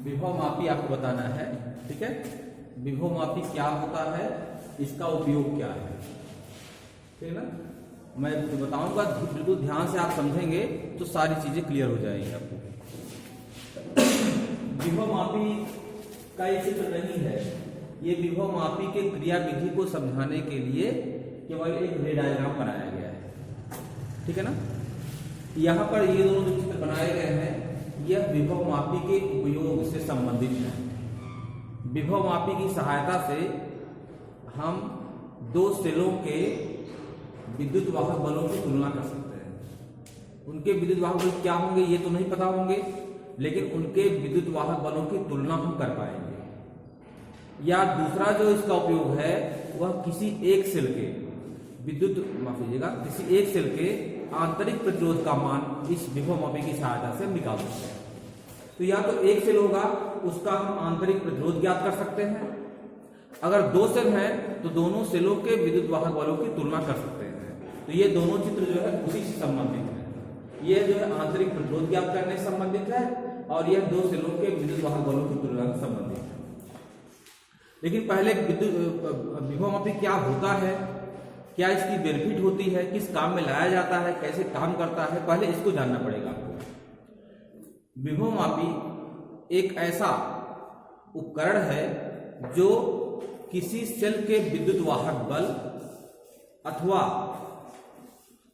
विभव मापी आपको बताना है, ठीक है। विभव मापी क्या होता है, इसका उपयोग क्या है, ठीक है ना। मैं बताऊंगा, बिल्कुल ध्यान से आप समझेंगे तो सारी चीजें क्लियर हो जाएंगी आपको। विभव मापी का ये चित्र नहीं है, ये विभव मापी के क्रिया विधि को समझाने के लिए केवल एक रे डायग्राम बनाया गया है, ठीक है ना। यहाँ पर ये दोनों जो चित्र बनाए गए हैं, यह विभव मापी के उपयोग से संबंधित है। विभव मापी की सहायता से हम दो सेलों के विद्युत वाहक बलों की तुलना कर सकते हैं। उनके विद्युत वाहक बल क्या होंगे ये तो नहीं पता होंगे, लेकिन उनके विद्युत वाहक बलों की तुलना हम कर पाएंगे। या दूसरा जो इसका उपयोग है वह किसी एक सेल के किसी एक सेल के आंतरिक प्रतिरोध का मान इस विभव मापी की सहायता से हम निकाल सकते हैं। तो या तो एक सेल होगा, उसका हम आंतरिक प्रतिरोध ज्ञात कर सकते हैं। अगर दो सेल हैं तो दोनों सेलों के विद्युत वाहक बलों की तुलना कर सकते हैं। तो ये दोनों चित्र जो है उसी से संबंधित है। ये जो है आंतरिक प्रतिरोध ज्ञात करने से संबंधित है और यह दो सेलों के विद्युत वाहक बलों की तुलना से संबंधित है। लेकिन पहले विभव मापी क्या होता है, क्या इसकी बेनिफिट होती है, किस काम में लाया जाता है, कैसे काम करता है, पहले इसको जानना पड़ेगा आपको। विभव मापी एक ऐसा उपकरण है जो किसी सेल के विद्युत वाहक बल अथवा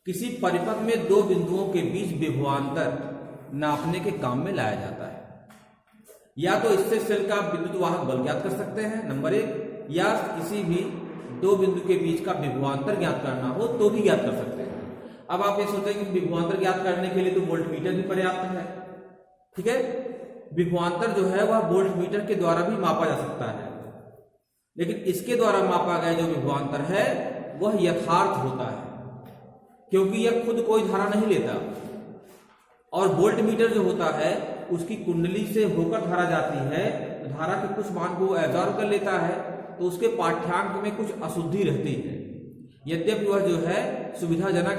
किसी परिपथ में दो बिंदुओं के बीच विभवांतर नापने के काम में लाया जाता है। या तो इससे सेल का विद्युत वाहक बल ज्ञात कर सकते हैं, नंबर एक, या किसी भी दो बिंदु के बीच का विभवांतर ज्ञात करना हो तो भी ज्ञात कर सकते हैं। अब आप ये सोचेंगे कि विभवांतर ज्ञात करने के लिए तो वोल्टमीटर भी पर्याप्त है, ठीक है। विभवांतर जो है वह वोल्टमीटर के द्वारा भी मापा जा सकता है, लेकिन इसके द्वारा मापा गया जो विभवांतर है वह यथार्थ होता है, क्योंकि यह खुद कोई धारा नहीं लेता। और वोल्टमीटर जो होता है उसकी कुंडली से होकर धारा जाती है, तो धारा के कुछ मान को एब्जॉर्ब कर लेता है, तो उसके पाठ्यांक में कुछ अशुद्धि रहती है। यद्यपि वह जो है सुविधाजनक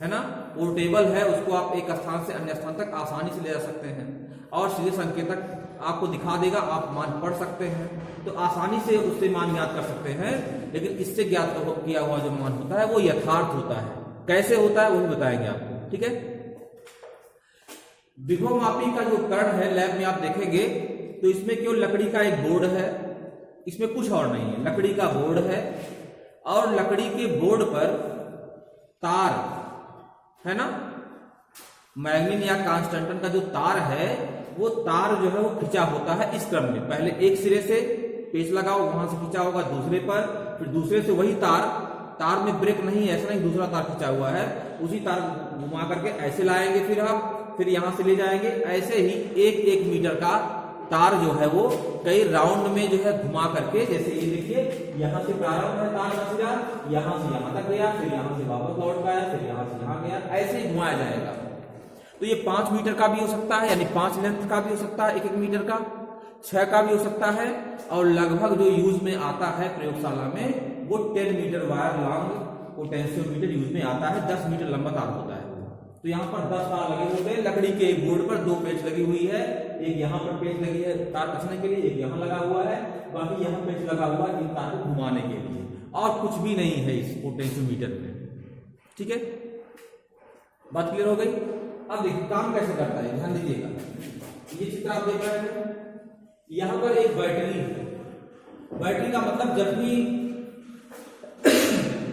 है ना, पोर्टेबल है, उसको आप एक स्थान से अन्य स्थान तक आसानी से ले जा सकते हैं और सीधे संकेतक आपको दिखा देगा, आप मान पढ़ सकते हैं, तो आसानी से उससे मान ज्ञात कर सकते हैं। लेकिन इससे ज्ञात किया हुआ जो मान होता है वो यथार्थ होता है। कैसे होता है वो भी बताएंगे आपको, ठीक है। विभव मापी का जो उपकरण है लैब में आप देखेंगे तो इसमें केवल लकड़ी का एक बोर्ड है, इसमें कुछ और नहीं है, लकड़ी का बोर्ड है और लकड़ी के बोर्ड पर तार है ना, मैग्नीन या कांस्टेंटन का जो तार है वो तार जो है वो खिंचा होता है इस क्रम में। पहले एक सिरे से पेच लगाओ, वहां से खिंचा होगा दूसरे पर, फिर दूसरे से वही तार में ब्रेक नहीं, ऐसा नहीं दूसरा तार खिंचा हुआ है, उसी तार घुमा करके ऐसे लाएंगे, फिर यहां से ले जाएंगे। ऐसे ही एक मीटर का तार जो है वो कई राउंड में जो है घुमा करके, जैसे ये देखिए यहां से प्रारंभ है तार का सिरा, यहां से यहां तक गया, फिर यहां से वापस लौट आया, फिर यहां से यहां गया, ऐसे ही घुमाया जाएगा। तो ये 5 मीटर का भी हो सकता है, यानी 5 लेंथ का भी हो सकता है, 1 मीटर का, 6 का भी हो सकता है, और लगभग जो यूज में आता है प्रयोगशाला में वो 10 metre wire long potentiometer use में आता है। 10 मीटर लंबा तार होता है। तो यहाँ पर 10 तार लगे होते हैं। लकड़ी के एक बोर्ड पर 2 पेच लगी हुई है, एक यहाँ पर पेच लगी है तार कसने के लिए, एक यहाँ लगा हुआ है, बाकी यहाँ पेच लगा हुआ है इन तार को घुमाने के लिए, और कुछ भी नहीं है इस पोटेंशियोमीटर में, ठीक है। बात क्लियर हो गई। अब देखिए काम कैसे करता है, ध्यान दीजिएगा। ये चित्र आप देख रहे हैं, यहाँ पर एक बैटरी है। बैटरी का मतलब जब भी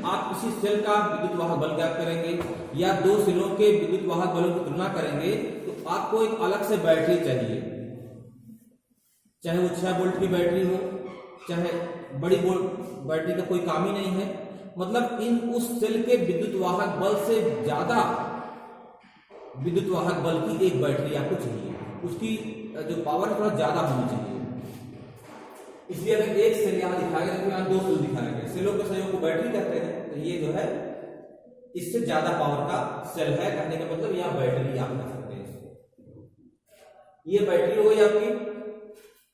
आप किसी सेल का विद्युत वाहक बल ज्ञात करेंगे या दो सेलों के विद्युत वाहक बलों की तुलना करेंगे तो आपको एक अलग से बैटरी चाहिए, चाहे वो 6 वोल्ट की बैटरी हो, चाहे बड़ी बैटरी का कोई काम ही नहीं है। मतलब उस सेल के विद्युत वाहक बल से ज्यादा विद्युत वाहक बल की एक बैटरी आपको चाहिए, उसकी जो पावर थोड़ा ज्यादा होनी चाहिए। इसलिए अगर एक सेल यहाँ दिखाया गया तो यहाँ 2 सेल दिखाए गए, सेलों के संयोग को बैटरी कहते हैं। तो ये जो है इससे ज्यादा पावर का सेल है, कहने का मतलब यहाँ बैटरी आप कह सकते हैं इसको। ये बैटरी हो गई आपकी,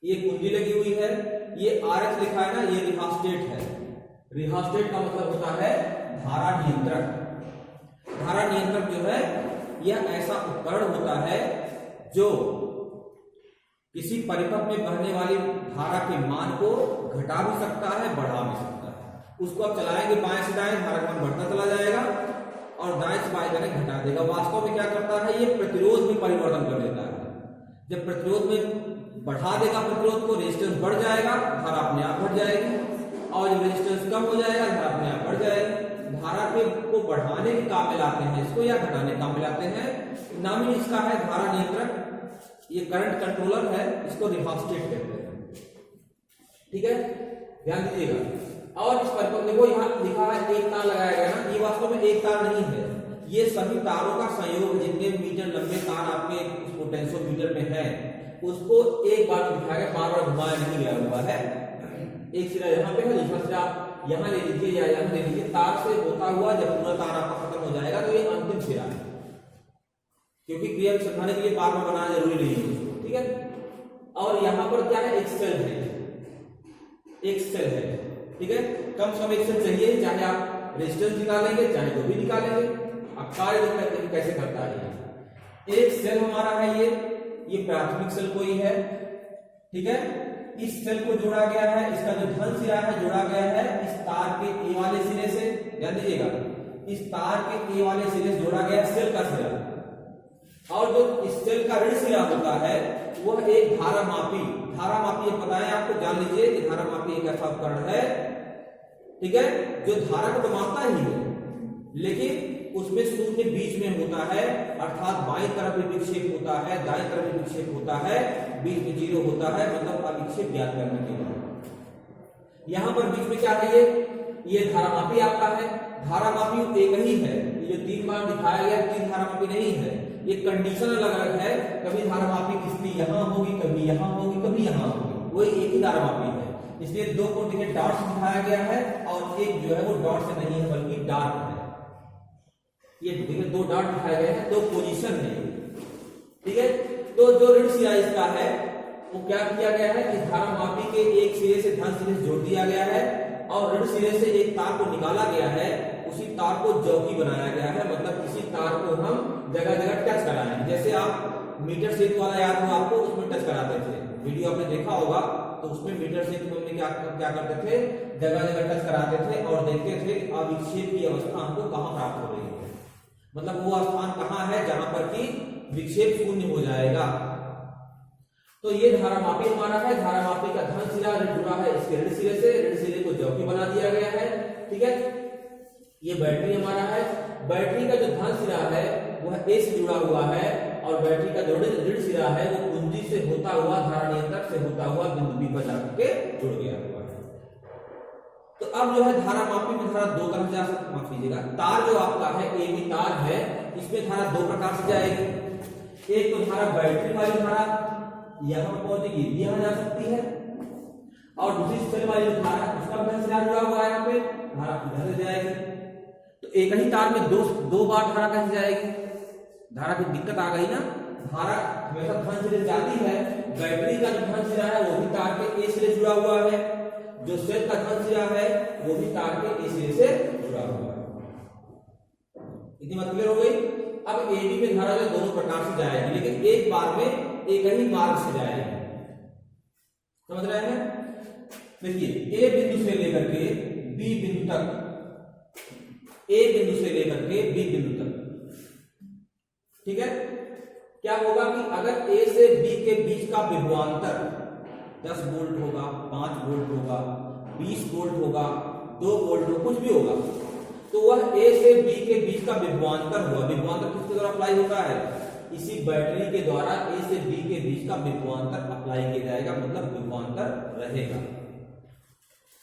ये कुंजी लगी हुई है, ये RH लिखा है ना, ये रिहास्टेट है। रिहास्टेट का मतलब होता है धारा नियंत्रक। धारा नियंत्रक जो है यह ऐसा उपकरण होता है जो किसी परिपथ में बहने वाली धारा के मान को घटा भी सकता है, बढ़ा भी सकता है। उसको आप चलाएंगे बाएं से दाएं, धारा का मान बढ़ता चला जाएगा, और दाएं से बाएं करें घटा देगा। वास्तव में क्या करता है, ये प्रतिरोध में परिवर्तन कर देता है। जब प्रतिरोध में बढ़ा देगा प्रतिरोध को, रेजिस्टेंस बढ़ जाएगा, धारा अपने आप बढ़ जाएगी, और जब रेजिस्टेंस कम हो जाएगा, धारा अपने आप बढ़ जाएगी। धारा के को बढ़ाने के काम में लाते हैं इसको, या घटाने के काम में लाते हैं। नाम ही इसका है धारा नियंत्रक, ये करंट कंट्रोलर है, इसको रिहास्टेट कहते हैं। ठीक है, ध्यान दीजिएगा। और इस पर देखो यहाँ लिखा है एक तार लगाया गया ना, ये वास्तव में एक तार नहीं है, ये सभी तारों का संयोग, जितने मीटर लंबे तार आपके पोटेंशियोमीटर में है उसको एक बार दिखाया गया, बार बार घुमाया नहीं गया हुआ है। एक सिरा यहाँ पे है, दूसरा सिरा यहाँ ले लीजिए या यहाँ ले लीजिए। तार से होता हुआ जब पूरा तार आपका खत्म हो जाएगा तो ये अंतिम सिरा है, क्योंकि क्रिया को समझाने के लिए बार बार बनाना जरूरी नहीं है। ठीक है, और यहाँ पर क्या है, एक सेल है, एक सेल है। ठीक है, कम से कम एक सेल चाहिए, चाहे आप रेजिस्टेंस निकालेंगे चाहे जो भी निकालेंगे। अब कार्य कैसे करता है, एक सेल हमारा है, ये प्राथमिक सेल कोई है। ठीक है, इस सेल को जोड़ा गया है, इसका जो धन सिरा है जोड़ा गया है इस तार के ए वाले सिरे से। ध्यान दीजिएगा, इस तार के ए वाले सिरे से जोड़ा गया सेल का सिरा, और जो इस सेल का ऋण सिरा होता है वह एक धारामापी ये पता है आपको, जान लीजिए कि धारामापी एक ऐसा उपकरण है, ठीक है, जो धारा को तो मापता ही है, लेकिन उसमें शून्य बीच में होता है, अर्थात बाईं तरफ भी विक्षेप होता है, दाईं तरफ भी विक्षेप होता है, बीच में जीरो होता है, मतलब अविक्षेप ज्ञात करने के लिए। यहां पर बीच में क्या है, ये धारामापी आपका है। धारामापी एक ही है, ये जो 3 बार दिखाया गया 3 धारामापी नहीं है, ये कंडीशन अलग अलग है। कभी धारामापी की स्थिति यहां होगी, कभी यहां होगी, कभी यहां होगी, वही एक ही धारामापी है। इसलिए 2 को देखिए डॉट से दिखाया गया है, और एक जो है वो डॉट से नहीं है बल्कि डार्क है। ये देखिए 2 डॉट दिखाए गए हैं, 2 पोजीशन है। ठीक है, तो जो ऋण सिरा इसका है वो क्या किया गया है, इस धारामापी के एक सिरे से धन सिरे से जोड़ दिया गया है, और ऋण सिरे से एक तार को निकाला गया है, उसी तार को जौकी बनाया गया है, मतलब किसी तार को हम जगह जगह टच कराएंगे। जैसे आप मीटर सेतु वाला याद हो आपको, उसमें टच कराते थे, वीडियो आपने देखा होगा, तो उसमें मीटर सेतु में क्या करते थे, जगह जगह टच कराते थे और देखते थे कि अविक्षेप की अवस्था हमको कहां प्राप्त हो रही है, मतलब वो स्थान कहां है जहां पर कि विक्षेप शून्य हो जाएगा। तो ये धारामापी हमारा है, धारामापी का धन सिरा जुड़ा है इसके ऋण सिरे से, ऋण सिरे को जौकी बना दिया गया है। ठीक है, ये बैटरी हमारा है, बैटरी का जो धन सिरा है वह ए से जुड़ा हुआ है, और बैटरी का जो ऋण सिरा है वो कुंजी से होता हुआ, धारा नियंत्रक से होता हुआ बिंदु बी पर जाकर जुड़ गया हुआ है। तो अब जो है धारामापी में धारा 2 तरह से जा सकती, माफ कीजिएगा, तार जो आपका है ए बी तार है, इसमें धारा 2 प्रकार से जाएगी। एक तो धारा बैटरी वाली धारा यहां पहुंचेगी, यहां जा सकती है, और दूसरी सेल वाली धारा उसका धन सिरा जुड़ा हुआ है, यहाँ पे धारा इधर से जाएगी। तो एक ही तार में दो बार धारा कैसे जाएगी, धारा की दिक्कत आ गई ना। धारा हमेशा धन सिरे जाती है, बैटरी का जो धन सिरा है वो भी तार के ए सिरे जुड़ा हुआ है, जो सेल का धन सिरा है वो भी तार के ए सिरे से जुड़ा हुआ है। इतनी बात क्लियर हो गई। अब एबी में धारा जो दोनों प्रकार से जाएगी, लेकिन एक बार में एक ही मार्ग से जाएगी, समझ रहे हैं। देखिए ए बिंदु से लेकर के बी बिंदु तक, ए बिंदु से लेकर के बी बिंदु तक, ठीक है, क्या होगा कि अगर ए से बी के बीच का विभवांतर 10 वोल्ट होगा, 5 वोल्ट होगा, 20 वोल्ट होगा, 2 वोल्ट हो, कुछ भी होगा, तो वह ए से बी के बीच का विभवांतर हुआ। विभवांतर किसके द्वारा अप्लाई होता है, इसी बैटरी के द्वारा ए से बी के बीच का विभवांतर अप्लाई किया जाएगा, मतलब विभवांतर रहेगा।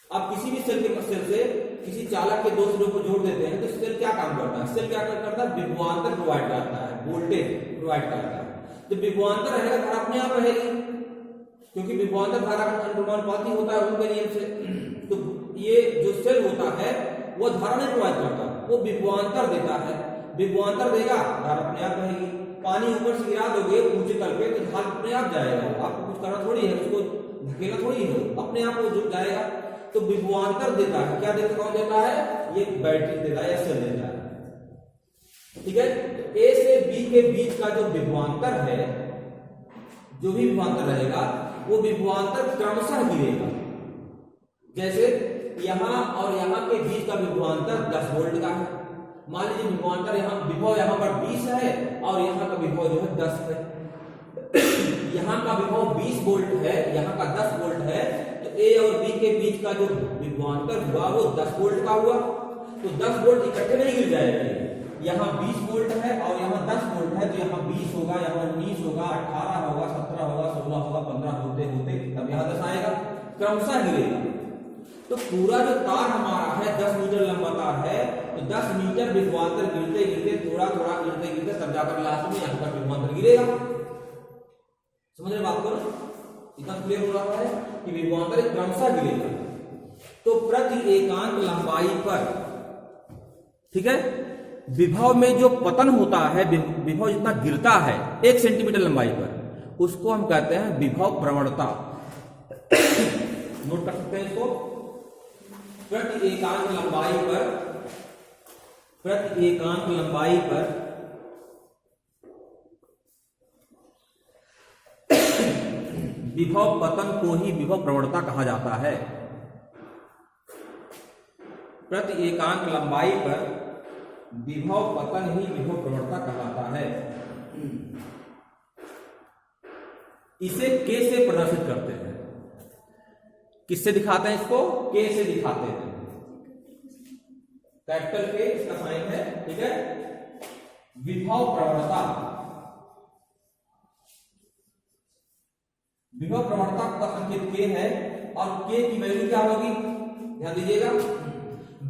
अब किसी भी सेल से किसी चालक के 2 सिरों को जोड़ देते हैं, तो सेल क्या काम करता है, सेल क्या करता है, विभवांतर प्रोवाइड करता है, वोल्टेज प्रोवाइड करता है। तो विभवांतर रहेगा, धारा अपने आप रहेगी, क्योंकि विभवांतर धारा का अनुपाती होता है उनके नियम से। तो ये जो सेल होता है वो धारा नहीं प्रोवाइड करता, वो विभवांतर देता है। विभवांतर देगा, धारा अपने आप रहेगी। पानी ऊपर से गिरा दोगे ऊंचे तल पे तो धारा अपने आप जाएगा, आपको कुछ करना थोड़ी है, उसको धकेलना थोड़ी है, अपने आप वो जुड़ जाएगा। तो विभवांतर देता है, क्या देता, कौन देता है, ये बैटरी देता है या सेल देता है। ठीक है, तो ए से बी के बीच का जो विभवांतर है जो भी विभवांतर रहेगा वो विभवांतर क्रमशः गिरेगा। जैसे यहां और यहां के बीच का विभवांतर 10 वोल्ट का है। मान लीजिए विभवांतर विभव यहां पर 20 है और यहां का विभव जो है 10 है। यहां का विभव 20 वोल्ट है, यहां का 10 वोल्ट है, तो ए और बी के बीच का जो विभवांतर हुआ वो 10 वोल्ट का हुआ। तो 10 वोल्ट इकट्ठे नहीं गिर जाएंगे। यहाँ 20 वोल्ट है और यहाँ 10 वोल्ट है, तो यहाँ 20 होगा, यहाँ 19 होगा, 18 होगा, 17 होगा, 16 होगा, 15 होते होते तब यहाँ 10 आएगा, क्रमशः गिरेगा। तो पूरा जो तार हमारा है 10 मीटर लंबा तार है, तो 10 मीटर विभवांतर गिरते गिरते थोड़ा थोड़ा गिरते गिरते तब जाकर लास्ट में यहाँ पर विभवांतर गिरेगा। समझ रहे बात को? इतना क्लियर हो रहा है कि विभवांतर क्रमशः गिरेगा। तो प्रति एकांक लंबाई पर, ठीक है, विभव में जो पतन होता है, विभव जितना गिरता है 1 सेंटीमीटर लंबाई पर, उसको हम कहते हैं विभव प्रवणता। नोट कर सकते हैं इसको। प्रति एकांक लंबाई पर, प्रति एकांक लंबाई पर विभव पतन को ही विभव प्रवणता कहा जाता है। प्रति एकांक लंबाई पर विभव पतन ही विभव प्रवणता कहलाता है। इसे के से प्रदर्शित करते हैं। किससे दिखाते हैं इसको? के से दिखाते हैं। कैपिटल के इसका साइन है, ठीक है। विभव प्रवणता, विभव प्रवणता का संकेत के है और के की वैल्यू क्या होगी? ध्यान दीजिएगा।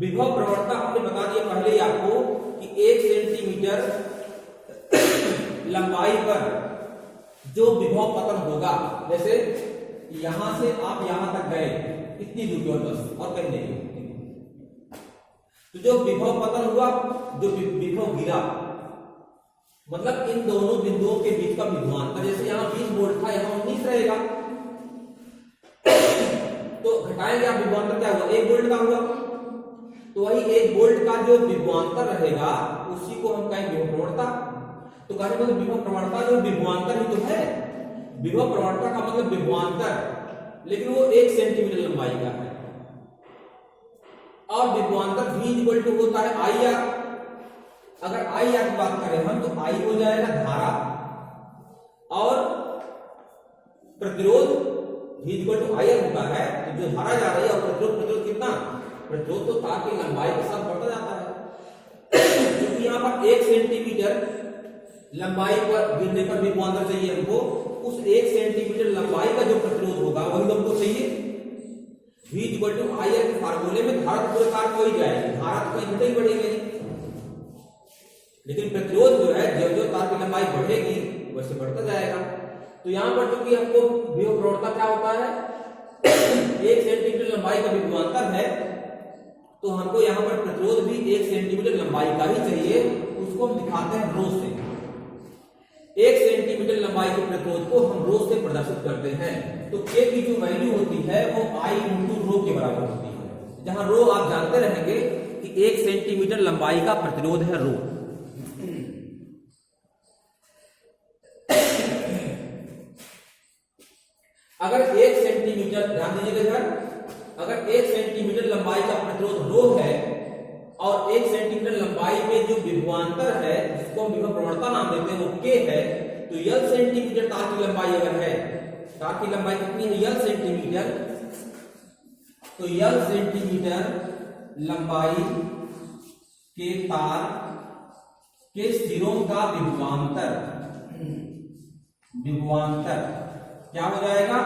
विभव प्रवणता हमने बता दिया पहले ही आपको कि 1 सेंटीमीटर लंबाई पर जो विभव पतन होगा, जैसे यहां से आप यहां तक गए इतनी दूरी और बस और कहीं नहीं, तो जो विभव पतन हुआ, जो विभव गिरा, मतलब इन दोनों बिंदुओं के बीच का विभवांतर, जैसे यहां 20 वोल्ट था, यहां 19 रहेगा, तो घटाएंगे आप, विभवांतर क्या हुआ? 1 वोल्ट का हुआ। तो वही 1 वोल्ट का जो विभवांतर रहेगा उसी को हम कहेंगे विभव प्रवणता। तो कहने मतलब विभव प्रवणता जो विभवांतर ही तो है। विभव प्रवणता का मतलब विभवांतर, लेकिन वो 1 सेंटीमीटर लंबाई का है। और विभवांतर V होता है IR। अगर IR की बात करें हम, तो I हो जाएगा धारा और प्रतिरोध V IR होता है। तो जो धारा जा रही है और प्रतिरोध कितना? प्रतिरोध तो तार की लंबाई के साथ बढ़ता जाता है। क्योंकि यहाँ पर 1 सेंटीमीटर लंबाई पर गिरने पर विभवांतर चाहिए हमको, उस 1 सेंटीमीटर लंबाई का जो प्रतिरोध होगा वही हमको चाहिए। V IR के फार्मूले में धारा पूरे तार को ही जाएगी, धारा तो कहीं घटेगी बढ़ेगी, लेकिन प्रतिरोध जो है जो जो तार की लंबाई बढ़ेगी वैसे बढ़ता जाएगा। तो यहाँ पर चूंकि हमको विभव प्रवणता क्या होता है, 1 सेंटीमीटर लंबाई का विभवांतर है, तो हमको यहाँ पर प्रतिरोध भी 1 सेंटीमीटर लंबाई का ही चाहिए। उसको हम दिखाते हैं रो से। 1 सेंटीमीटर लंबाई के प्रतिरोध को हम रो से प्रदर्शित करते हैं। तो के की जो वैल्यू होती है वो I × रो के बराबर होती है, जहां रो आप जानते रहेंगे कि 1 सेंटीमीटर लंबाई का प्रतिरोध है रो। अगर 1 सेंटीमीटर, ध्यान दीजिएगा सर, अगर 1 सेंटीमीटर लंबाई का प्रतिरोध रो है और 1 सेंटीमीटर लंबाई में जो विभवांतर है जिसको हम विभव प्रवणता नाम देते हैं वो के है, तो L सेंटीमीटर तार की लंबाई अगर है, तार की लंबाई कितनी है? L centimetre. तो L सेंटीमीटर लंबाई के तार के सिरों का विभवांतर, विभवांतर क्या हो जाएगा?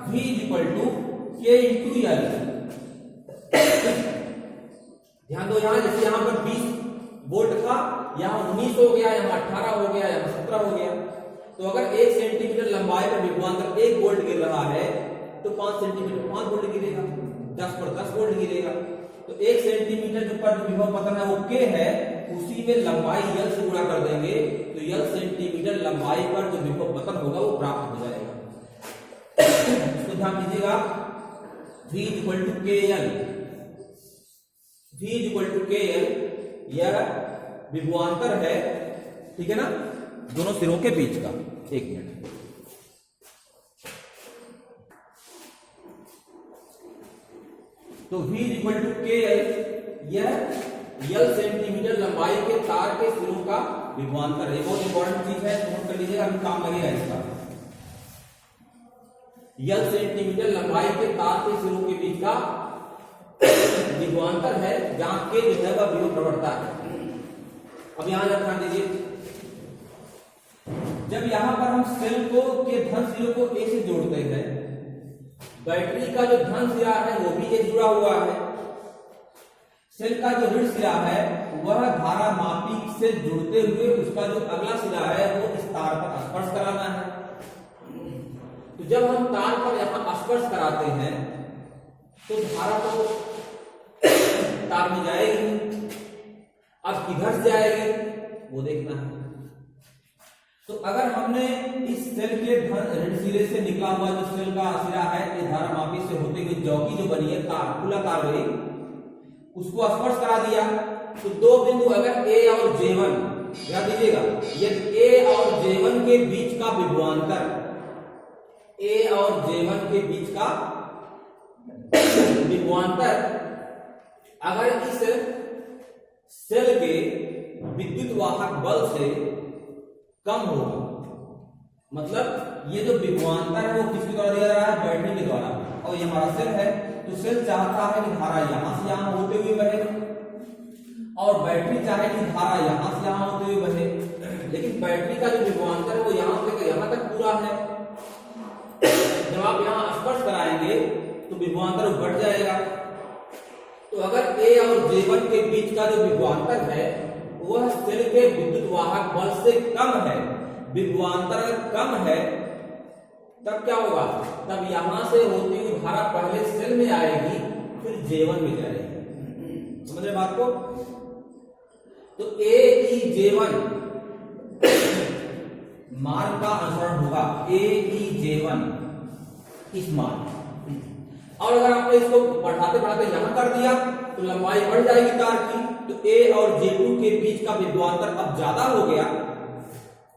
V K × L। ध्यान दो, यहां जैसे यहां पर 20 वोल्ट था, यहां 19 हो गया, यहां 18 हो गया, यहां 17 हो गया। तो अगर 1 सेंटीमीटर लंबाई पर विभवांतर 1 वोल्ट गिर रहा है तो 5 सेंटीमीटर 5 वोल्ट गिरेगा, 10 पर 10 वोल्ट गिरेगा। तो 1 सेंटीमीटर जो पर विभव पतन है वो के है, उसी में लंबाई L से गुणा कर देंगे तो L सेंटीमीटर लंबाई पर जो विभव पतन होगा वो प्राप्त हो जाएगा। इसको ध्यान दीजिएगा। V KL, V KL यह विभवांतर है, ठीक है ना, दोनों सिरों के बीच का। 1 मिनट, तो V इक्वल टू के एल, यह L सेंटीमीटर लंबाई के तार के सिरों का विभवांतर है। बहुत इंपॉर्टेंट चीज है, नोट कर लीजिएगा, अभी काम लगेगा इसका। L सेंटीमीटर लंबाई के तार के सिरों के बीच का विभवांतर है, जहां के जो है वह विभव प्रवणता है। अब यहां ध्यान दीजिए, जब यहां पर हम सेल को के धन सिरों को ए से जोड़ते हैं, बैटरी का जो धन सिरा है वो भी एक जुड़ा हुआ है, सेल का जो ऋण सिरा है वह धारा मापी से जुड़ते हुए उसका जो अगला सिरा है वो इस तार पर स्पर्श कराना है। तो जब हम तार पर यहां स्पर्श कराते हैं तो धारा तो तार में जाएगी, अब किधर से जाएगी वो देखना है। तो अगर हमने इस सेल के ऋण सिरे से निकला हुआ जो सेल का सिरा है इस धारा मापी से होते हुए चौकी जो बनी है तार खुला तार रही, उसको स्पर्श करा दिया, तो दो बिंदु अगर ए और J1, याद दीजिएगा, यदि ए और J1 के बीच का विभवांतर, ए और J1 के बीच का विभवांतर अगर इस सेल के विद्युत वाहक बल से कम होगा, मतलब ये जो विभवांतर है वो किसके द्वारा दिया जा रहा है, बैटरी के द्वारा, और ये हमारा सेल है, तो सेल चाहता है कि धारा यहां से यहां होते हुए बहे और बैटरी चाहे कि धारा यहां से यहां होते हुए बहे, लेकिन बैटरी का जो विभवांतर है वो यहां से लेकर यहां तक पूरा है। जब आप यहां स्पर्श कराएंगे तो विभवांतर बढ़ जाएगा। तो अगर ए और J1 के बीच का जो विभवांतर है वह सेल के विद्युत वाहक बल से कम है, विभवांतर अगर कम है तब क्या होगा, तब यहां से होती हुई धारा पहले सेल में आएगी फिर J1 में जाएगी। समझ रहे बात को? तो AEJ1 मार्ग का अनुसरण होगा, AEJ1 इस मार्ग। और अगर आपने इसको बढ़ाते बढ़ाते यहां कर दिया तो लंबाई बढ़ जाएगी तार की, तो A और J2 के बीच का विभवांतर अब ज्यादा हो गया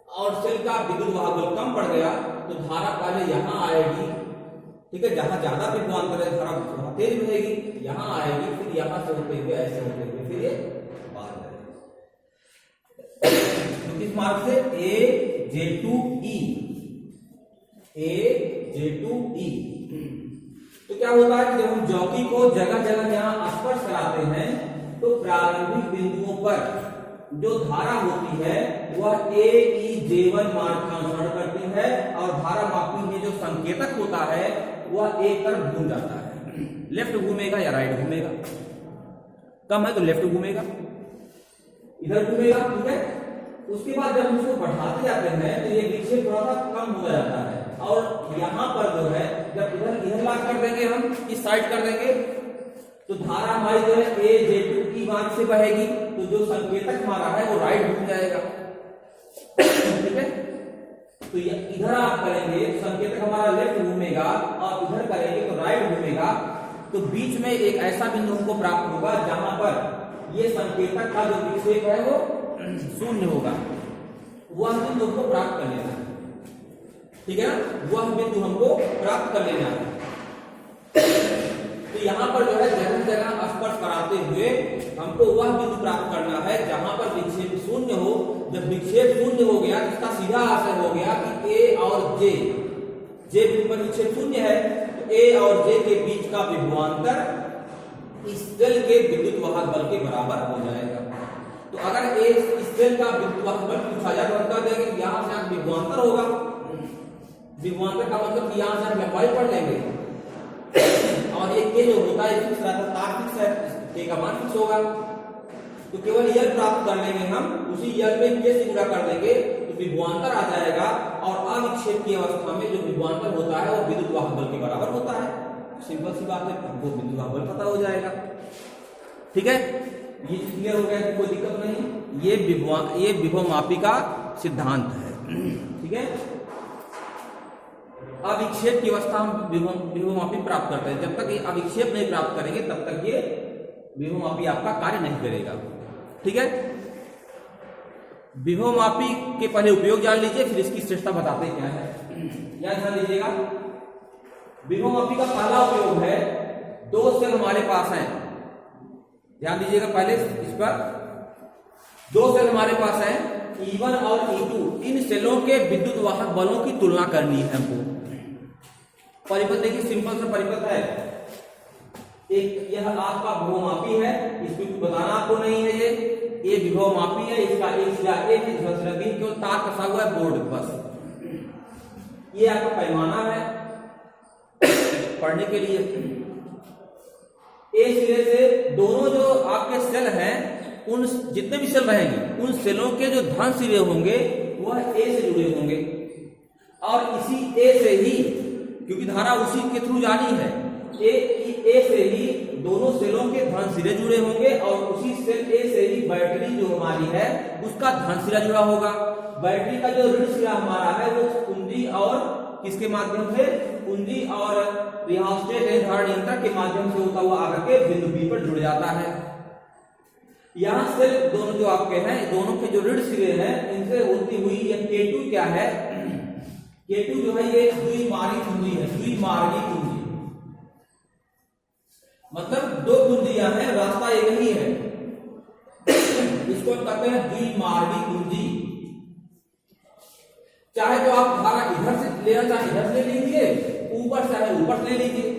और सेल का विद्युत वाहक बल कम पड़ गया, तो धारा पहले यहां आएगी, ठीक है, जहां ज्यादा विभवांतर है धारा तेज बहेगी, यहां आएगी, फिर यहां से होते हुए ऐसे होते हुए फिर ये बाहर जाएगी। तो किस मार्ग से, AJ2E। तो क्या होता है कि जब हम जॉकी को जगह जगह यहां स्पर्श कराते हैं तो प्रारंभिक बिंदुओं पर जो धारा होती है वह AEJ1 मार्ग का अनुसरण करती है और धारा मापी में जो संकेतक होता है वह एक तरफ घूम जाता है, लेफ्ट घूमेगा या राइट घूमेगा, कम है तो लेफ्ट घूमेगा, इधर घूमेगा, ठीक है। उसके बाद जब हम इसको बढ़ाते जाते हैं तो ये विक्षेप थोड़ा सा कम होता जाता है और यहाँ पर जो है जब इधर लाग कर देंगे, हम इस साइड कर देंगे तो धारा हमारी जो है AJ2E मार्ग से बहेगी, तो जो संकेतक हमारा है वो राइट घूम जाएगा, ठीक है। तो इधर आप करेंगे संकेतक हमारा लेफ्ट घूमेगा और इधर करेंगे तो राइट घूमेगा, तो बीच में एक ऐसा बिंदु हमको प्राप्त होगा जहां पर ये संकेतक का जो विक्षेप है वो शून्य होगा, वह बिंदु हमको प्राप्त कर लेना है, ठीक है ना, वह बिंदु हमको प्राप्त कर लेना है। तो यहां पर जो है जगह जगह स्पर्श कराते हुए हमको वह बिंदु प्राप्त करना है जहां पर विक्षेप शून्य हो। जब विक्षेप शून्य हो गया इसका सीधा असर हो गया कि A और J बिंदु पर विक्षेप शून्य है, तो A और J के बीच का विभवांतर इस सेल के विद्युत वाहक बल के बराबर हो जाएगा। तो अगर इस सेल का विद्युत वाहक बल पूछा जाए तो बता देंगे कि यहां से विभवांतर होगा, विभवांतर का मतलब कि यहां से हम लंबाई पढ़ लेंगे और ये के जो होता है फिक्स रहता है, तार फिक्स है, के का मान फिक्स होगा, तो केवल यल प्राप्त कर लेंगे हम, उसी यल में के से गुणा कर देंगे तो विभवांतर आ जाएगा और अविक्षेप की अवस्था में जो विभवांतर होता है वो विद्युत वाहक बल के बराबर होता है। सिंपल सी बात है, हमको विद्युत वाहक बल पता हो जाएगा, ठीक है। ये क्लियर हो गया कि कोई दिक्कत नहीं, ये विभवमापी का सिद्धांत है, ठीक है। अविक्षेप की अवस्था हम विभवमापी प्राप्त करते हैं, जब तक ये अविक्षेप नहीं प्राप्त करेंगे तब तक ये विभवमापी आपका कार्य नहीं करेगा, ठीक है। विभवमापी के पहले उपयोग जान लीजिए, फिर इसकी श्रेष्ठता बताते हैं क्या है। यहां ध्यान दीजिएगा, विभवमापी का पहला उपयोग है दो सेल हमारे पास हैं, ध्यान दीजिएगा पहले इस पर, दो सेल हमारे पास हैं E1 और E2, इन सेलों के विद्युत वाहक बलों की तुलना करनी है हमको। परिपथ देखिए सिंपल सा परिपथ है, एक यह आपका विभवमापी है, इसमें कुछ बताना आपको नहीं है, ये विभवमापी है, इसका एक सिरा A है, दूसरा सिरा B, केवल तार कसा हुआ है बोर्ड बस। ये आपका पैमाना है पढ़ने के लिए। ए सिरे से दोनों जो आपके सेल हैं, उन जितने भी सेल रहेंगे उन सेलों के जो धन सिरे होंगे वह ए से जुड़े होंगे, और इसी ए से ही, क्योंकि धारा उसी के थ्रू जानी है, ए से ही दोनों सेलों के धन सिरे जुड़े होंगे, और उसी सेल ए से ही बैटरी जो हमारी है उसका धन सिरा जुड़ा होगा। बैटरी का जो ऋण सिरा हमारा है वो कुंजी और किसके माध्यम से, कुंजी और रिहास्टेट धारा नियंत्रक के माध्यम से होता हुआ आकर के बिंदु बी पर जुड़ जाता है। यहां से दोनों जो आपके हैं, दोनों के जो ऋण सिरे हैं, इनसे होती हुई यह K2 क्या है, K2 जो है ये द्विमार्गी कुंजी है, द्विमार्गी कुंजी, मतलब दो कुंजियां हैं, रास्ता एक ही है, इसको कहते हैं द्विमार्गी कुंजी। चाहे तो आप धारा इधर से लेना चाहे इधर से ले लीजिए, ऊपर चाहे ऊपर से ले लीजिए,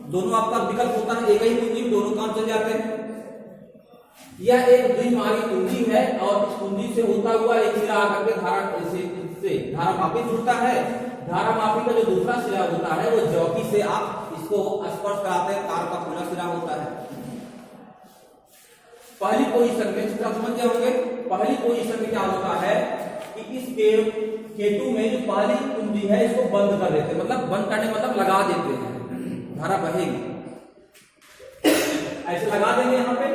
दोनों आपका विकल्प होता है, एक ही कुंजी में दोनों काम चल जाते हैं। यह एक द्विमार्गी कुंजी है, और इस कुंजी से होता हुआ एक सिरा आकर के धारा मापी जुड़ता है। धारा मापी का जो दूसरा सिरा होता है वो जॉकी से आप इसको स्पर्श कराते हैं, तार का पूरा सिरा होता है। पहली पोजीशन में चित्र समझ गए होंगे, पहली पोजीशन में क्या होता है कि इस K2 में जो पहली कुंजी है इसको बंद कर देते हैं, मतलब बंद करने मतलब लगा देते हैं, धारा बहेगी, ऐसे लगा देंगे यहाँ पे,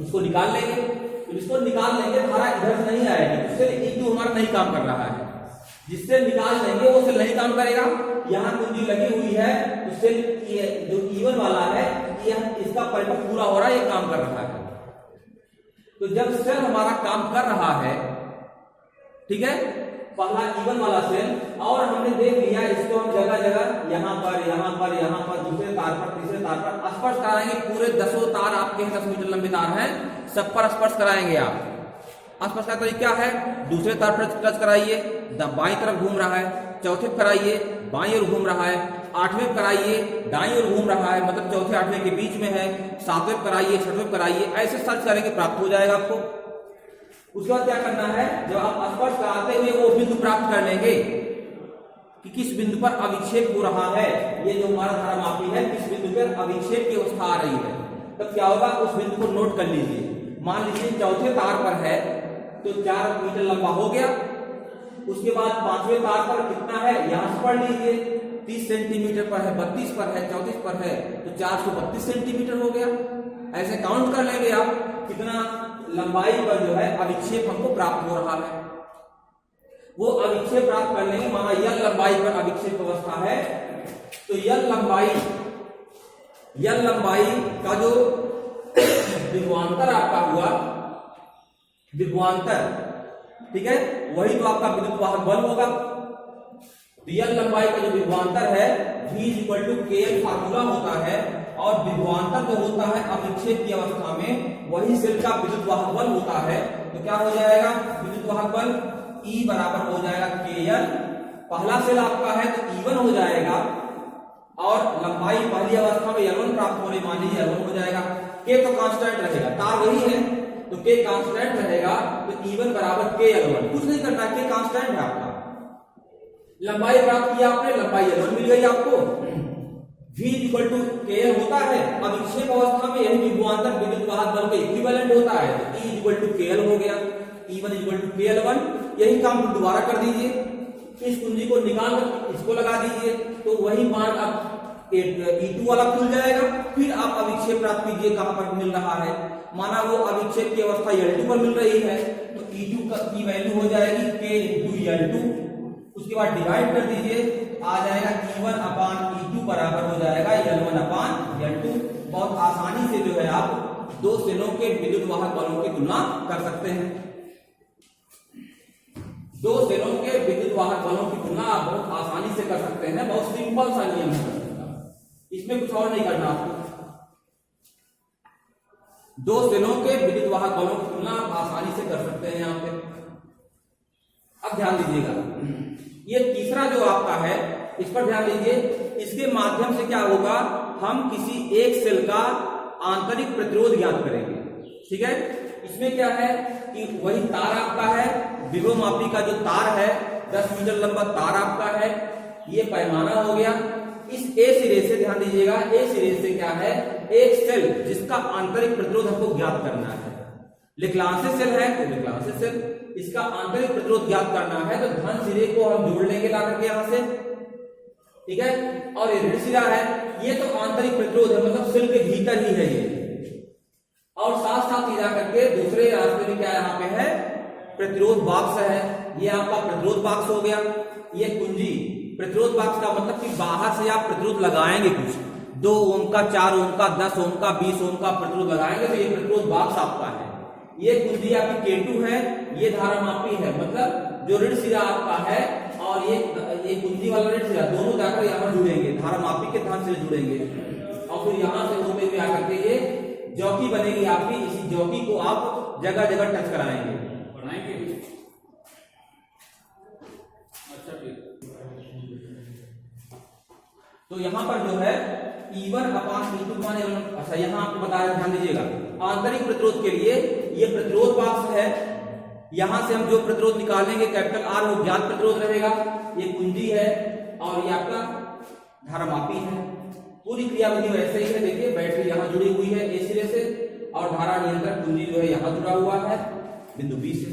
इसको निकाल लेंगे, तो इसको निकाल लेंगे, धारा इधर से नहीं आएगी, उससे E2 हमारा नहीं काम कर रहा है, जिससे निकाल लेंगे वो सेल नहीं काम करेगा। यहाँ कुंजी लगी हुई है, तो सेल जो E1 वाला है, यह इसका परिपथ पूरा हो रहा है, ये काम कर रहा है। तो जब सेल हमारा काम कर रहा है, ठीक है, पहला E1 वाला सेल, और हमने देख लिया इसको हम जगह जगह यहाँ पर दूसरे तार पर तीसरे तार पर स्पर्श कराएंगे, पूरे 10 तार आपके 10 मीटर लंबे तार हैं, सब पर स्पर्श कराएंगे आप। स्पर्श का तरीका क्या है, दूसरे तार पर टच कराइए, बाईं तरफ घूम रहा है, चौथे पर कराइए, बाईं ओर घूम रहा है, 8वें पर कराइए, दाईं ओर घूम रहा है, मतलब चौथे 8वें के बीच में है, 7वें पर कराइए, 6वें पर कराइए, ऐसे सर्च करेंगे, प्राप्त हो जाएगा आपको। उसके बाद क्या करना है, जब आप स्पर्श कराते हुए वो बिंदु प्राप्त कर लेंगे कि किस बिंदु पर अविक्षेप हो रहा है, ये जो हमारा धारा मापी है किस बिंदु पर अविक्षेप की अवस्था आ रही है, तब क्या होगा उस बिंदु को नोट कर लीजिए। मान लीजिए चौथे तार पर है तो 4 मीटर लंबा हो गया, उसके बाद 5वें तार पर कितना है यहां से पढ़ लीजिए, 30 सेंटीमीटर पर है, 32 पर है, 34 पर है, तो 432 सेंटीमीटर हो गया। ऐसे काउंट कर लेंगे आप कितना लंबाई पर जो है अविक्षेप हमको प्राप्त हो रहा है। वो अविक्षेप प्राप्त कर लेंगे, माना यल लंबाई पर अविक्षेप अवस्था है, तो यल लंबाई का जो विभवांतर आपका हुआ, विभवांतर, ठीक है, वही तो आपका विद्युत वाहक बल होगा। यल लंबाई का जो विभवांतर है V = KL फार्मूला होता है, और विभवांतर जो होता है अविक्षेप की अवस्था में वही सेल का विद्युत वाहक बल होता है। तो क्या हो जाएगा, विद्युत वाहक बल E बराबर हो जाएगा KL, पहला सेल आपका है तो E1 हो जाएगा, और लंबाई पहली अवस्था में L1 प्राप्त होने, मान लीजिए L1 हो जाएगा, K तो कांस्टेंट रहेगा, तार वही है तो K कांस्टेंट रहेगा, तो E1 बराबर KL1, कुछ नहीं करना, K कांस्टेंट है आपका। लंबाई प्राप्त किया आपने, लंबाई L1 मिल गई आपको। V = KL होता है, अविक्षेप अवस्था में यही विभवांतर विद्युत वाहक बल का इक्विवेलेंट होता है, तो E = KL हो गया, E1 = KL1। यही काम दोबारा कर दीजिए, इस कुंजी को निकाल कर इसको लगा दीजिए, तो वही मान अब E2 वाला खुल जाएगा। फिर आप अविक्षेप प्राप्त कीजिए, कहां पर मिल रहा है, माना वो अविक्षेप की अवस्था L2 पर मिल रही है, तो E2 की वैल्यू हो जाएगी K × L2, उसके बाद डिवाइड कर दीजिए, आ जाएगा E1/E2 बराबर हो जाएगा L1/L2। बहुत आसानी से जो है आप दो सेलों के विद्युत वाहक बलों की तुलना कर सकते हैं। दो सेलों के विद्युत वाहक बलों की तुलना आप बहुत आसानी से कर सकते हैं, बहुत सिंपल सा नियम है, इसमें कुछ और नहीं करना आपको। दो सेलों के विद्युत वाहक बलों की तुलना आप आसानी से कर सकते हैं यहाँ पे। अब ध्यान दीजिएगा, ये तीसरा जो आपका है इस पर ध्यान दीजिए। इसके माध्यम से क्या होगा, हम किसी एक सेल का आंतरिक प्रतिरोध ज्ञात करेंगे। ठीक है, इसमें क्या है कि वही तार आपका है, विभवमापी का जो तार है 10 मीटर लंबा तार आपका है, ये पैमाना हो गया। इस ए सिरे से ध्यान दीजिएगा, ए सिरे से क्या है, एक सेल जिसका आंतरिक प्रतिरोध हमको ज्ञात करना है। लिक्लांसे सेल है तो लिक्लांसे सेल, इसका आंतरिक प्रतिरोध ज्ञात करना है तो धन सिरे को हम जोड़ लेंगे ला करके यहां से। ठीक है, और ये ऋण सिरा है, ये तो आंतरिक प्रतिरोध है, मतलब सेल के भीतर ही है ये। और साथ साथ ही जाकर के दूसरे रास्ते में क्या यहाँ पे है, प्रतिरोध बॉक्स है, ये आपका प्रतिरोध बॉक्स हो गया। ये कुंजी प्रतिरोध बॉक्स का मतलब कि बाहर से आप प्रतिरोध लगाएंगे कुछ 2 ओम का, 4 ओम का, 10 ओम का, 20 ओम का प्रतिरोध लगाएंगे तो ये प्रतिरोध बॉक्स आपका है। ये कुंजी आपकी K2 है, ये धारामापी है, मतलब जो ऋण सिरा आपका है और ये कुंजी वाला ऋण सिरा दोनों जाकर यहाँ जुड़ेंगे, धारामापी के धन से जुड़ेंगे और फिर यहाँ से होते हुए आकर के ये जौकी बनेगी आपकी। इसी जौकी को आप जगह जगह टच कराएंगे, बनाएंगे। अच्छा ठीक, तो यहां पर जो है E1 अपान E2 माने, अच्छा यहां आपको बताया, ध्यान दीजिएगा। आंतरिक प्रतिरोध के लिए ये प्रतिरोध बॉक्स है, यहां से हम जो प्रतिरोध निकालेंगे कैपिटल R वो ज्ञात प्रतिरोध रहेगा। ये कुंजी है और ये आपका धारामापी है। पूरी क्रियाविधि वैसे ही है, देखिए बैटरी यहाँ जुड़ी हुई है ए सिरे से और धारा नियंत्रक कुंजी जो है यहाँ जुड़ा हुआ है बिंदु B से।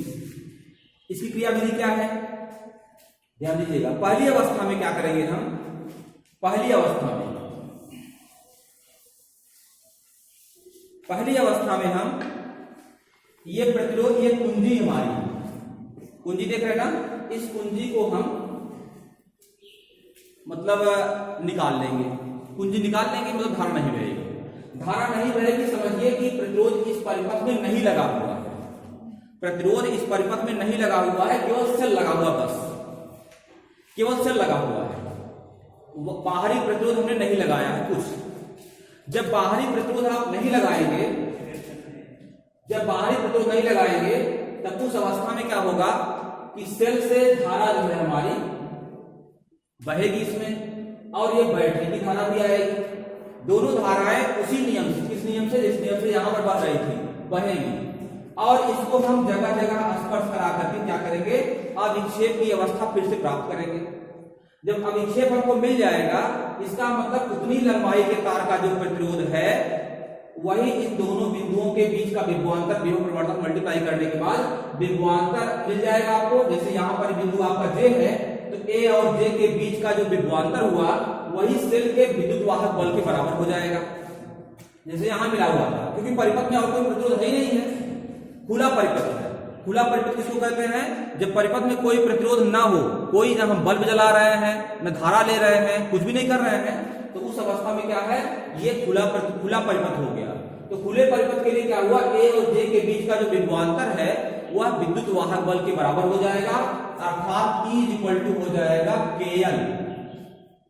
इसकी क्रियाविधि क्या है, ध्यान दीजिएगा। पहली अवस्था में क्या करेंगे हम, पहली अवस्था में हम ये प्रतिरोध, ये कुंजी हमारी कुंजी देख रहे हैं ना, इस कुंजी को हम मतलब निकाल लेंगे, कुंजी निकाल लेंगे, मतलब धारा नहीं बहेगी। धारा नहीं बहेगी, समझिए कि प्रतिरोध इस परिपथ में नहीं लगा हुआ है, प्रतिरोध इस परिपथ में नहीं लगा हुआ है, केवल सेल लगा हुआ, बस केवल सेल लगा हुआ है, बाहरी प्रतिरोध हमने नहीं लगाया है कुछ। जब बाहरी प्रतिरोध आप नहीं लगाएंगे, जब बाहरी प्रतिरोध नहीं लगाएंगे तब उस अवस्था में क्या होगा कि सेल से धारा जो है हमारी बहेगी इसमें, और ये बैटरी की धारा भी आएगी। दोनों धाराएं उसी नियम से, किस नियम से, जिस नियम से यहां पर बह रही थी, बहेगी। और इसको हम जगह जगह स्पर्श करा करके क्या करेंगे, अविक्षेप की अवस्था फिर से प्राप्त करेंगे। जब अविक्षेप हमको मिल जाएगा, इसका मतलब उतनी लंबाई के तार का जो प्रतिरोध है वही इन दोनों बिंदुओं के बीच का विभवांतर, विभव परिवर्तन मल्टीप्लाई करने के बाद विभवांतर मिल जाएगा आपको। जैसे यहाँ पर बिंदु आपका J है तो A और J के बीच का जो विभवांतर हुआ वही सेल के विद्युत वाहक बल के बराबर हो जाएगा, जैसे यहां मिला हुआ था। क्योंकि परिपथ में और कोई प्रतिरोध ही नहीं है, खुला परिपथ है। खुला परिपथ किसको कहते हैं, जब परिपथ में कोई प्रतिरोध ना हो, कोई ना हम बल्ब जला रहे हैं, न धारा ले रहे हैं, कुछ भी नहीं कर रहे हैं, तो उस अवस्था में क्या है, ये खुला परिपथ हो गया। तो खुले परिपथ के लिए क्या हुआ, A और J के बीच का जो विभवांतर है वह विद्युत वाहक बल के बराबर हो जाएगा, अर्थात E हो जाएगा KL।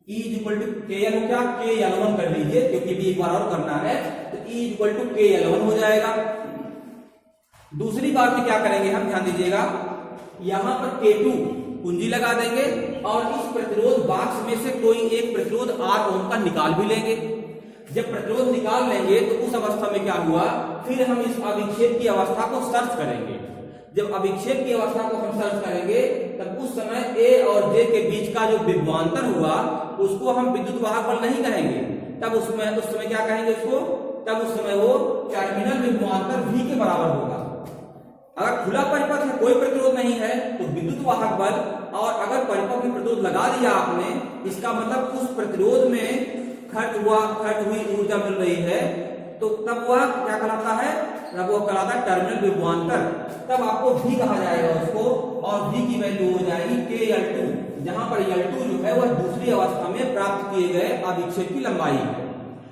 E KL क्या, KL1 कर लीजिए, क्योंकि भी एक बार और करना है, तो E KL1 हो जाएगा। दूसरी बात में क्या करेंगे हम, ध्यान दीजिएगा, यहां पर K2 कुंजी लगा देंगे और इस प्रतिरोध बॉक्स में से कोई एक प्रतिरोध R ओम का निकाल भी लेंगे। जब प्रतिरोध निकाल लेंगे तो उस अवस्था में क्या हुआ, फिर हम इस अविक्षेप की अवस्था को सर्च करेंगे। जब अविक्षेप की अवस्था को हम सर्च करेंगे तब उस समय A और J के बीच का जो विभवांतर हुआ उसको हम विद्युत वाहक बल नहीं कहेंगे, तब उस समय क्या कहेंगे उसको, तब उस समय वो टर्मिनल विभवांतर V के बराबर होगा। अगर खुला परिपथ है, कोई प्रतिरोध नहीं है, तो विद्युत वाहक बल, और अगर परिपथ में प्रतिरोध लगा दिया आपने, इसका मतलब उस प्रतिरोध में खर्च हुई ऊर्जा मिल रही है, तो तब वह क्या कहलाता है, तब वह कहलाता है टर्मिनल विभवांतर। तब आपको V कहा जाएगा उसको, और V की वैल्यू हो जाएगी KL2, जहां पर L2 जो है वह दूसरी अवस्था में प्राप्त किए गए अविक्षेप की लंबाई है।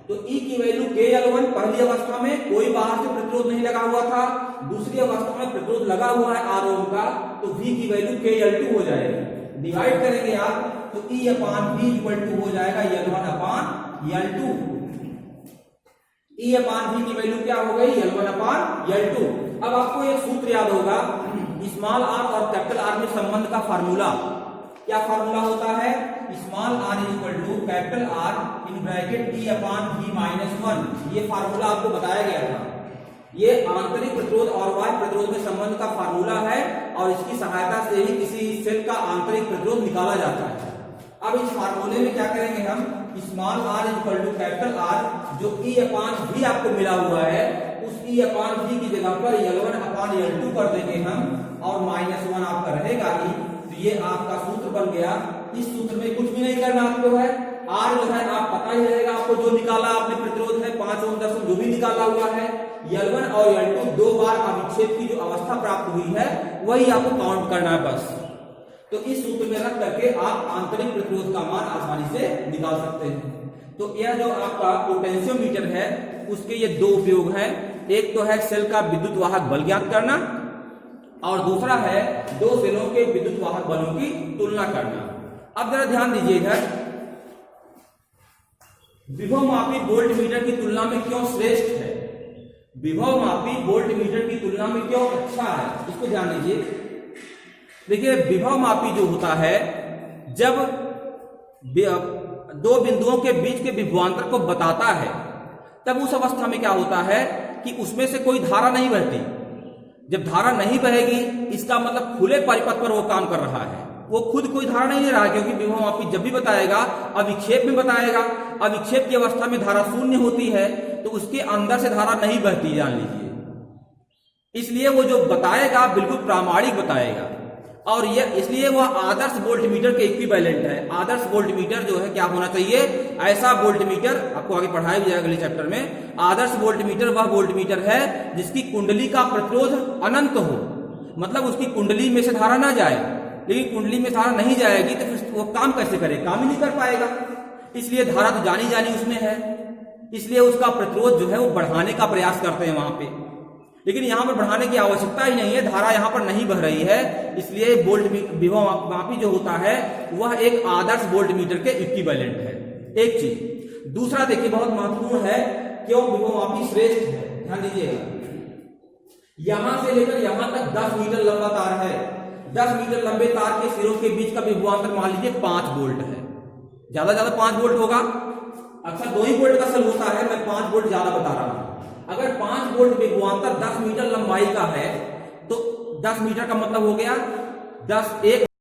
तो E की वैल्यू KL1 पहली अवस्था में कोई बाहर से प्रतिरोध नहीं लगा हुआ था, दूसरी अवस्था में प्रतिरोध लगा हुआ है R ओम का, तो V की वैल्यू KL2 हो जाएगी। डिवाइड करेंगे आप तो E/V हो जाएगा L1/L2। E अपान V की वैल्यू क्या हो गई, L1 अपान L2। अब आपको एक सूत्र याद होगा, स्मॉल r और कैपिटल R में संबंध का फार्मूला। क्या फार्मूला होता है, small r equal to capital R in bracket E upon V minus 1। ये फार्मूला आपको बताया गया था। ये आंतरिक प्रतिरोध और बाह्य प्रतिरोध में संबंध का फार्मूला है और इसकी सहायता से ही किसी सेल का आंतरिक प्रतिरोध निकाला जाता है। अब इस फार्मूले में क्या करेंगे हम, small r equal to capital R, जो E अपान V आपको मिला हुआ है, उस E अपान V की जगह पर L1 अपान L2 कर देंगे हम और माइनस 1 आपका रहेगा ही। तो ये आपका सूत्र बन गया। इस सूत्र में कुछ भी नहीं करना आपको है, R जो है आप पता ही रहेगा आपको, जो निकाला आपने प्रतिरोध है 5 ओम 10 ओम जो भी निकाला हुआ है, L1 और L2 दो बार अविच्छेद की जो अवस्था प्राप्त हुई है वही आपको काउंट करना है बस। तो इस सूत्र में रख करके आप आंतरिक प्रतिरोध का मान आसानी से निकाल सकते हैं। तो यह जो आपका पोटेंशियोमीटर है उसके ये दो उपयोग हैं, एक तो है सेल का विद्युत वाहक बल ज्ञात करना और दूसरा है दो सेलों के विद्युत वाहक बलों की तुलना करना। अब जरा ध्यान दीजिए इधर, विभवमापी वोल्टमीटर की तुलना में क्यों श्रेष्ठ है, विभवमापी वोल्टमीटर की तुलना में क्यों अच्छा है, इसको ध्यान दीजिए। देखिए विभवमापी जो होता है, जब दो बिंदुओं के बीच के विभवांतर को बताता है तब उस अवस्था में क्या होता है कि उसमें से कोई धारा नहीं बहती। जब धारा नहीं बहेगी इसका मतलब खुले परिपथ पर वो काम कर रहा है, वो खुद कोई धारा नहीं ले रहा है, क्योंकि विभवमापी जब भी बताएगा अविक्षेप में बताएगा। अविक्षेप की अवस्था में धारा शून्य होती है तो उसके अंदर से धारा नहीं बहती, जान लीजिए। इसलिए वो जो बताएगा बिल्कुल प्रामाणिक बताएगा और ये इसलिए वह आदर्श वोल्टमीटर के इक्विवेलेंट है। आदर्श वोल्टमीटर जो है क्या होना चाहिए, ऐसा वोल्टमीटर, आपको आगे पढ़ाया भी जाएगा अगले चैप्टर में। आदर्श वोल्टमीटर वह वोल्टमीटर है जिसकी कुंडली का प्रतिरोध अनंत हो, मतलब उसकी कुंडली में से धारा ना जाए। लेकिन कुंडली में धारा नहीं जाएगी तो फिर वो काम कैसे करे, काम ही नहीं कर पाएगा। इसलिए धारा तो जानी जानी उसमें है, इसलिए उसका प्रतिरोध जो है वो बढ़ाने का प्रयास करते हैं वहां पे। लेकिन यहां पर बढ़ाने की आवश्यकता ही नहीं है, धारा यहां पर नहीं बह रही है, इसलिए विभवमापी जो होता है वह एक आदर्श वोल्टमीटर के इक्विवेलेंट है। एक चीज। दूसरा देखिए बहुत महत्वपूर्ण है, क्यों विभवमापी श्रेष्ठ है, ध्यान दीजिएगा। यहां से लेकर यहां तक 10 मीटर लंबा तार है। 10 मीटर लंबे तार के सिरों के बीच का विभवांतर मान लीजिए 5 वोल्ट है, ज्यादा 5 वोल्ट होगा। अक्सर 2 ही वोल्ट का सेल होता है, मैं 5 वोल्ट ज्यादा बता रहा हूं। अगर 5 वोल्ट विभवांतर 10 मीटर लंबाई का है तो 10 मीटर का मतलब हो गया 10 एक